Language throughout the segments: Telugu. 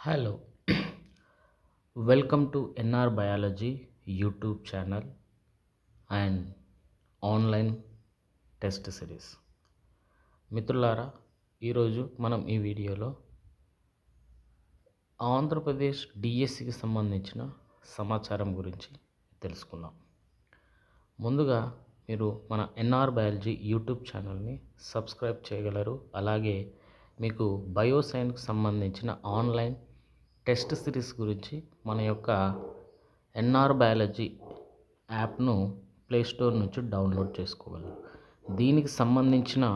Hello, welcome to NR Biology YouTube channel and online test series. మిత్రులారా, ఈరోజు మనం ఈ వీడియోలో ఆంధ్రప్రదేశ్ డిఎస్సికి సంబంధించిన సమాచారం గురించి తెలుసుకుందాం. ముందుగా మీరు మన ఎన్ఆర్ బయాలజీ యూట్యూబ్ ఛానల్ని సబ్స్క్రైబ్ చేయగలరు. అలాగే మీకు బయోసైన్స్కి సంబంధించిన ఆన్లైన్ టెస్ట్ సిరీస్ గురించి మన యొక్క ఎన్ఆర్ బయాలజీ యాప్ను ప్లేస్టోర్ నుంచి డౌన్లోడ్ చేసుకోగలరు. దీనికి సంబంధించిన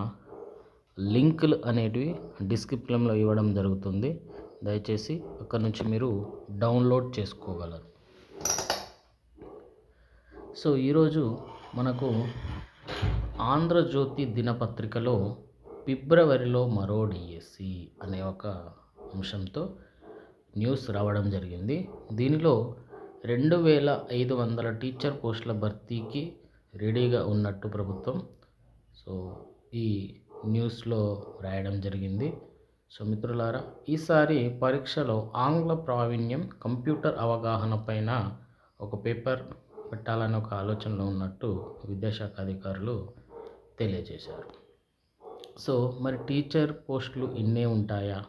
లింకులు అనేటివి డిస్క్రిప్షన్లో ఇవ్వడం జరుగుతుంది. దయచేసి అక్కడ నుంచి మీరు డౌన్లోడ్ చేసుకోగలరు. సో ఈరోజు మనకు ఆంధ్రజ్యోతి దినపత్రికలో ఫిబ్రవరిలో మరో డిఎస్సి అనే ఒక అంశంతో న్యూస్ రావడం జరిగింది. దీనిలో 2500 టీచర్ పోస్టుల భర్తీకి రెడీగా ఉన్నట్టు ప్రభుత్వం ఈ న్యూస్లో రాయడం జరిగింది. సో మిత్రులారా, ఈసారి పరీక్షలో ఆంగ్ల ప్రావీణ్యం, కంప్యూటర్ అవగాహన పైన ఒక పేపర్ పెట్టాలని ఒక ఆలోచనలో ఉన్నట్టు విద్యాశాఖ అధికారులు తెలియజేశారు. సో మరి టీచర్ పోస్టులు ఇన్నే ఉంటాయా?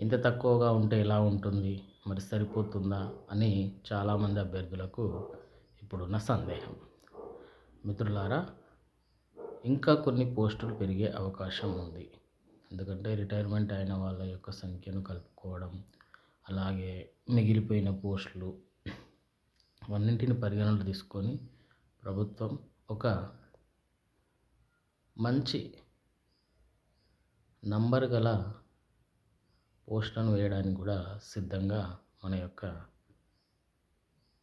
ఇంత తక్కువగా ఉంటే ఎలా ఉంటుంది? మరి సరిపోతుందా అని చాలామంది అభ్యర్థులకు ఇప్పుడున్న సందేహం. మిత్రులారా, ఇంకా కొన్ని పోస్టులు పెరిగే అవకాశం ఉంది. ఎందుకంటే రిటైర్మెంట్ అయిన వాళ్ళ యొక్క సంఖ్యను కలుపుకోవడం, అలాగే మిగిలిపోయిన పోస్టులు అన్నింటిని పరిగణనలో తీసుకొని ప్రభుత్వం ఒక మంచి నంబర్ గల పోస్టులను వేయడానికి కూడా సిద్ధంగా మన యొక్క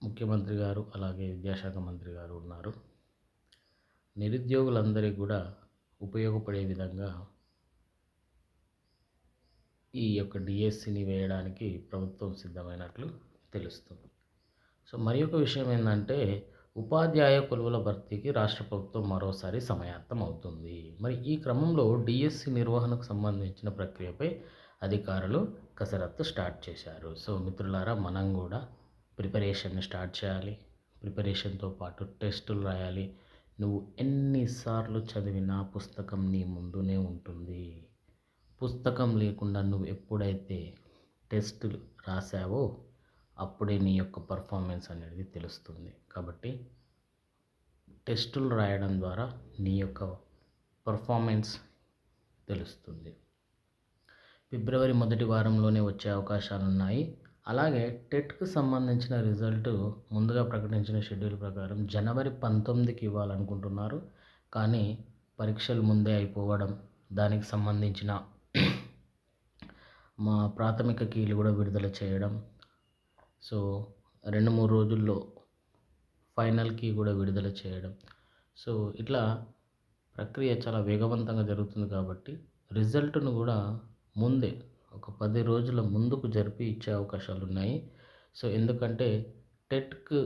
ముఖ్యమంత్రి గారు, అలాగే విద్యాశాఖ మంత్రి గారు ఉన్నారు. నిరుద్యోగులందరికీ కూడా ఉపయోగపడే విధంగా ఈ యొక్క డిఎస్సిని వేయడానికి ప్రభుత్వం సిద్ధమైనట్లు తెలుస్తుంది. సో మరి ఒక విషయం ఏంటంటే, ఉపాధ్యాయ కొలువుల భర్తీకి రాష్ట్ర ప్రభుత్వం మరోసారి సమాయత్తం అవుతుంది. మరి ఈ క్రమంలో డిఎస్సి నిర్వహణకు సంబంధించిన ప్రక్రియపై అధికారులు కసరత్తు స్టార్ట్ చేశారు. సో మిత్రులారా, మనం కూడా ప్రిపరేషన్ని స్టార్ట్ చేయాలి. ప్రిపరేషన్తో పాటు టెస్టులు రాయాలి. నువ్వు ఎన్నిసార్లు చదివినా పుస్తకం నీ ముందునే ఉంటుంది. పుస్తకం లేకుండా నువ్వు ఎప్పుడైతే టెస్టులు రాసావో అప్పుడే నీ యొక్క పర్ఫార్మెన్స్ అనేది తెలుస్తుంది. కాబట్టి టెస్టులు రాయడం ద్వారా నీ యొక్క పర్ఫార్మెన్స్ తెలుస్తుంది. ఫిబ్రవరి మొదటి వారంలోనే వచ్చే అవకాశాలు ఉన్నాయి. అలాగే టెట్కి సంబంధించిన రిజల్ట్ ముందుగా ప్రకటించిన షెడ్యూల్ ప్రకారం జనవరి 19కి ఇవ్వాలనుకుంటున్నారు. కానీ పరీక్షలు ముందే అయిపోవడం, దానికి సంబంధించిన మా ప్రాథమిక కీలు కూడా విడుదల చేయడం, సో 2-3 రోజుల్లో ఫైనల్ కీ కూడా విడుదల చేయడం, సో ఇట్లా ప్రక్రియ చాలా వేగవంతంగా జరుగుతుంది. కాబట్టి రిజల్ట్ను కూడా ముందే ఒక 10 రోజుల ముందుకు జరిపి ఇచ్చే అవకాశాలు ఉన్నాయి. సో ఎందుకంటే టెట్కు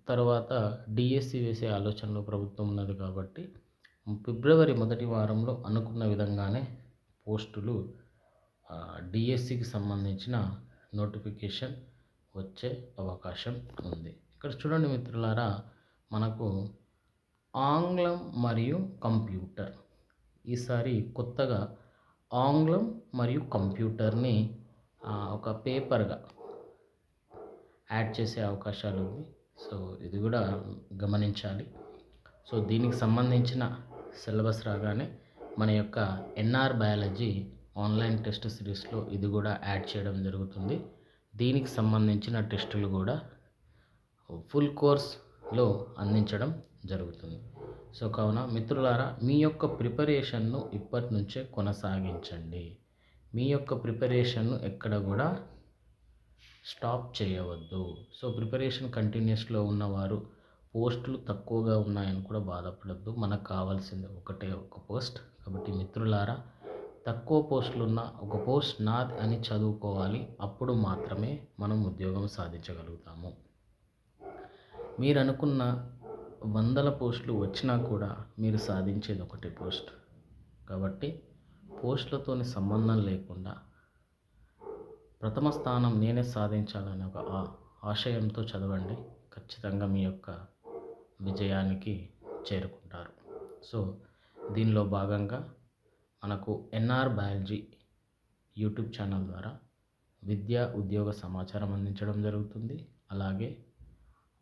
తర్వాత డిఎస్సి వేసే ఆలోచనలో ప్రభుత్వం ఉన్నది. కాబట్టి ఫిబ్రవరి మొదటి వారంలో అనుకున్న విధంగానే పోస్టులు డిఎస్సికి సంబంధించిన నోటిఫికేషన్ వచ్చే అవకాశం ఉంది. ఇక్కడ చూడండి మిత్రులారా, మనకు ఆంగ్లం మరియు కంప్యూటర్ ఈసారి కొత్తగా ఆంగ్లం మరియు కంప్యూటర్ని ఒక పేపర్గా యాడ్ చేసే అవకాశాలు ఉంది. సో ఇది కూడా గమనించాలి. సో దీనికి సంబంధించిన సిలబస్ రాగానే మన యొక్క ఎన్ఆర్ బయాలజీ ఆన్లైన్ టెస్ట్ సిరీస్లో ఇది కూడా యాడ్ చేయడం జరుగుతుంది. దీనికి సంబంధించిన టెస్టులు కూడా ఫుల్ కోర్స్లో అందించడం జరుగుతుంది. సో కావున మిత్రులారా, మీ యొక్క ప్రిపరేషన్ను ఇప్పటి నుంచే కొనసాగించండి. మీ యొక్క ప్రిపరేషన్ను ఎక్కడ కూడా స్టాప్ చేయవద్దు. సో ప్రిపరేషన్ కంటిన్యూస్లో ఉన్నవారు పోస్టులు తక్కువగా ఉన్నాయని కూడా బాధపడద్దు. మనకు కావాల్సింది ఒకటే ఒక పోస్ట్. కాబట్టి మిత్రులారా, తక్కువ పోస్టులు ఉన్న ఒక పోస్ట్ నాది అని చదువుకోవాలి. అప్పుడు మాత్రమే మనం ఉద్యోగం సాధించగలుగుతాము. మీరు అనుకున్న 100 పోస్టులు వచ్చినా కూడా మీరు సాధించేది ఒకటే పోస్ట్. కాబట్టి పోస్టులతోని సంబంధం లేకుండా ప్రథమ స్థానం నేనే సాధించాలనే ఒక ఆశయంతో చదవండి. ఖచ్చితంగా మీ యొక్క విజయానికి చేరుకుంటారు. సో, దీనిలో భాగంగా మనకు ఎన్ఆర్ బయాలజీ యూట్యూబ్ ఛానల్ ద్వారా విద్యా, ఉద్యోగ సమాచారం అందించడం జరుగుతుంది. అలాగే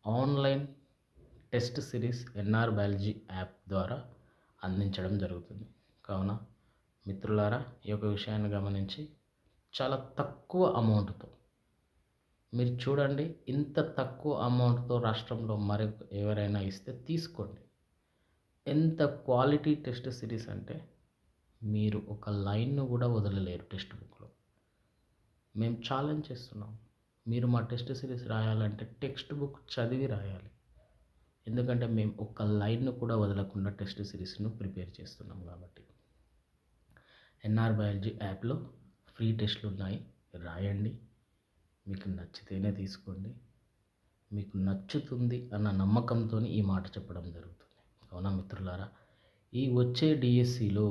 online test series NR biology app ద్వారా అందించడం జరుగుతుంది. కావున మిత్రులారా, ఈ యొక్క విషయాన్ని గమనించి చాలా తక్కువ అమౌంట్‌తో మీరు చూడండి, ఇంత తక్కువ అమౌంట్‌తో రాష్ట్రంలో మరి ఎవరైనా ఇస్తే తీసుకోండి. ఎంత క్వాలిటీ టెస్ట్ సిరీస్ అంటే మీరు ఒక లైన్‌ను కూడా వదలలేరు టెక్స్ట్ బుక్‌లో. మేము ఛాలెంజ్ చేస్తున్నాం. మీరు మా టెస్ట్ సిరీస్ రాయాలంటే టెక్స్ట్ బుక్ చదివి రాయాలి. ఎందుకంటే మేము ఒక్క లైన్‌ను కూడా వదలకుండా టెస్ట్ సిరీస్‌ను ప్రిపేర్ చేస్తున్నాం కాబట్టి. ఎన్ఆర్ బయాలజీ యాప్‌లో ఫ్రీ టెస్ట్‌లు ఉన్నాయి. రాయండి. మీకు నచ్చితేనే తీసుకోండి. మీకు నచ్చుతుంది అన్న నమ్మకంతోని ఈ మాట చెప్పడం జరుగుతుంది. అవునా మిత్రులారా? ఈ వచ్చే డిఎస్సిలో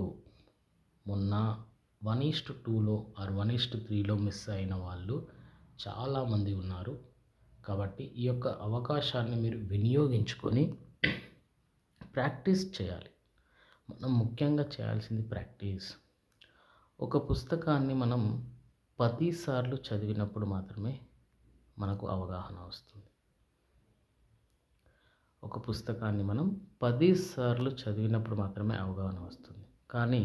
మొన్న 1:2లో ఆర్ 1:3లో మిస్ అయిన వాళ్ళు చాలామంది ఉన్నారు. కాబట్టి ఈ యొక్క అవకాశాన్ని మీరు వినియోగించుకొని ప్రాక్టీస్ చేయాలి. మనం ముఖ్యంగా చేయాల్సింది ప్రాక్టీస్. ఒక పుస్తకాన్ని మనం 10 సార్లు చదివినప్పుడు మాత్రమే మనకు అవగాహన వస్తుంది. ఒక పుస్తకాన్ని మనం 10 సార్లు చదివినప్పుడు మాత్రమే అవగాహన వస్తుంది. కానీ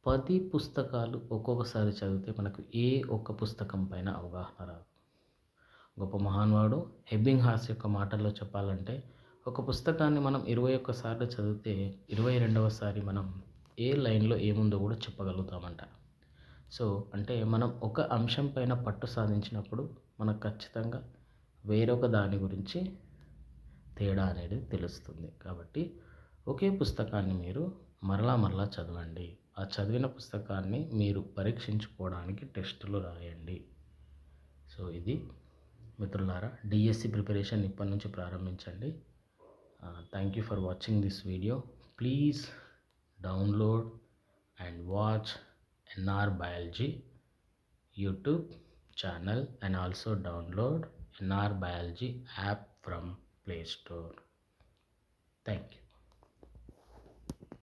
10 పుస్తకాలు ఒక్కొక్కసారి చదివితే మనకు ఏ ఒక్క పుస్తకం పైన అవగాహన రాదు. గొప్ప మహానుభావుడు ఎబ్బింగ్హాస్ యొక్క మాటల్లో చెప్పాలంటే, ఒక పుస్తకాన్ని మనం 21 సార్లు చదివితే 22వ సారి మనం ఏ లైన్‌లో ఏముందో కూడా చెప్పగలుగుతామంట. సో, అంటే మనం ఒక అంశం పైన పట్టు సాధించినప్పుడు మనకు ఖచ్చితంగా వేరొక దాని గురించి తేడా అనేది తెలుస్తుంది. కాబట్టి ఒకే పుస్తకాన్ని మీరు మరలా మరలా చదవండి. ఆ చదివిన పుస్తకాన్ని మీరు పరీక్షించుకోవడానికి టెస్టులు రాయండి. సో, ఇది మిత్రులారా, డిఎస్సి ప్రిపరేషన్ ఇప్పటి నుంచి ప్రారంభించండి. Thank you for watching this video. Please download and watch NR biology YouTube channel and also download NR Biology app from Play Store. Thank you.